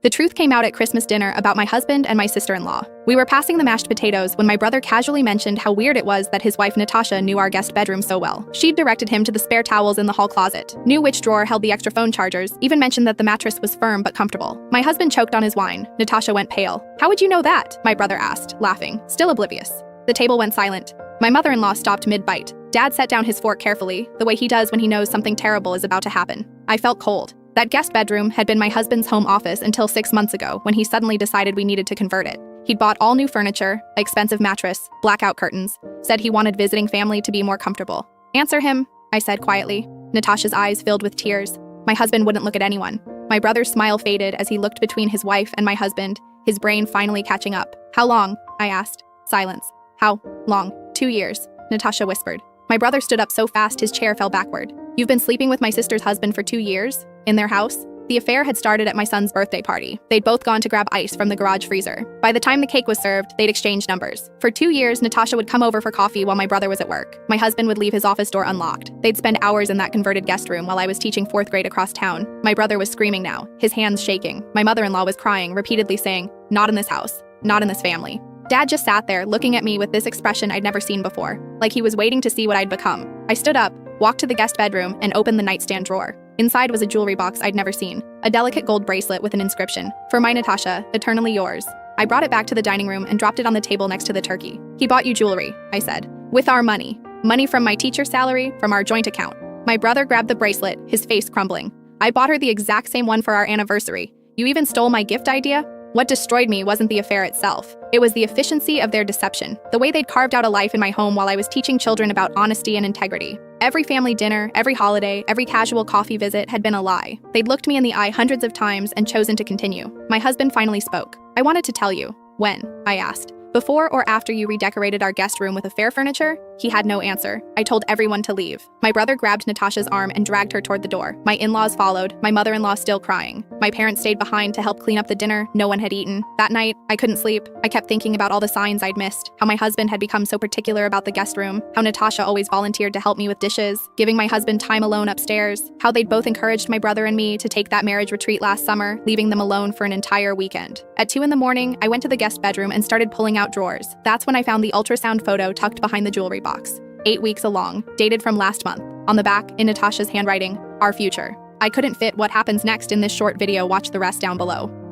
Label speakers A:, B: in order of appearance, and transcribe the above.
A: The truth came out at Christmas dinner about my husband and my sister-in-law. We were passing the mashed potatoes when my brother casually mentioned how weird it was that his wife Natasha knew our guest bedroom so well. She'd directed him to the spare towels in the hall closet, knew which drawer held the extra phone chargers, even mentioned that the mattress was firm but comfortable. My husband choked on his wine. Natasha went pale. "How would you know that?" my brother asked, laughing, still oblivious. The table went silent. My mother-in-law stopped mid-bite. Dad set down his fork carefully, the way he does when he knows something terrible is about to happen. I felt cold. That guest bedroom had been my husband's home office until 6 months ago when he suddenly decided we needed to convert it. He'd bought all new furniture, expensive mattress, blackout curtains, said he wanted visiting family to be more comfortable. "Answer him," I said quietly. Natasha's eyes filled with tears. My husband wouldn't look at anyone. My brother's smile faded as he looked between his wife and my husband, his brain finally catching up. "How long?" I asked. Silence. "How long?" 2 years, Natasha whispered. My brother stood up so fast his chair fell backward. "You've been sleeping with my sister's husband for 2 years? In their house?" The affair had started at my son's birthday party. They'd both gone to grab ice from the garage freezer. By the time the cake was served, they'd exchanged numbers. For 2 years, Natasha would come over for coffee while my brother was at work. My husband would leave his office door unlocked. They'd spend hours in that converted guest room while I was teaching 4th grade across town. My brother was screaming now, his hands shaking. My mother-in-law was crying, repeatedly saying, "Not in this house. Not in this family." Dad just sat there, looking at me with this expression I'd never seen before, like he was waiting to see what I'd become. I stood up, walked to the guest bedroom, and opened the nightstand drawer. Inside was a jewelry box I'd never seen, a delicate gold bracelet with an inscription, "For my Natasha, eternally yours." I brought it back to the dining room and dropped it on the table next to the turkey. "He bought you jewelry," I said. "With our money. Money from my teacher's salary, from our joint account." My brother grabbed the bracelet, his face crumbling. "I bought her the exact same one for our anniversary. You even stole my gift idea?" What destroyed me wasn't the affair itself. It was the efficiency of their deception, the way they'd carved out a life in my home while I was teaching children about honesty and integrity. Every family dinner, every holiday, every casual coffee visit had been a lie. They'd looked me in the eye hundreds of times and chosen to continue. My husband finally spoke. "I wanted to tell you." "When?" I asked. "Before or after you redecorated our guest room with affair furniture?" He had no answer. I told everyone to leave. My brother grabbed Natasha's arm and dragged her toward the door. My in-laws followed, my mother-in-law still crying. My parents stayed behind to help clean up the dinner no one had eaten. That night, I couldn't sleep. I kept thinking about all the signs I'd missed, how my husband had become so particular about the guest room, how Natasha always volunteered to help me with dishes, giving my husband time alone upstairs, how they'd both encouraged my brother and me to take that marriage retreat last summer, leaving them alone for an entire weekend. At 2 in the morning, I went to the guest bedroom and started pulling out drawers. That's when I found the ultrasound photo tucked behind the jewelry box. 8 weeks along, dated from last month. On the back, in Natasha's handwriting, "Our future." I couldn't fit what happens next in this short video. Watch the rest down below.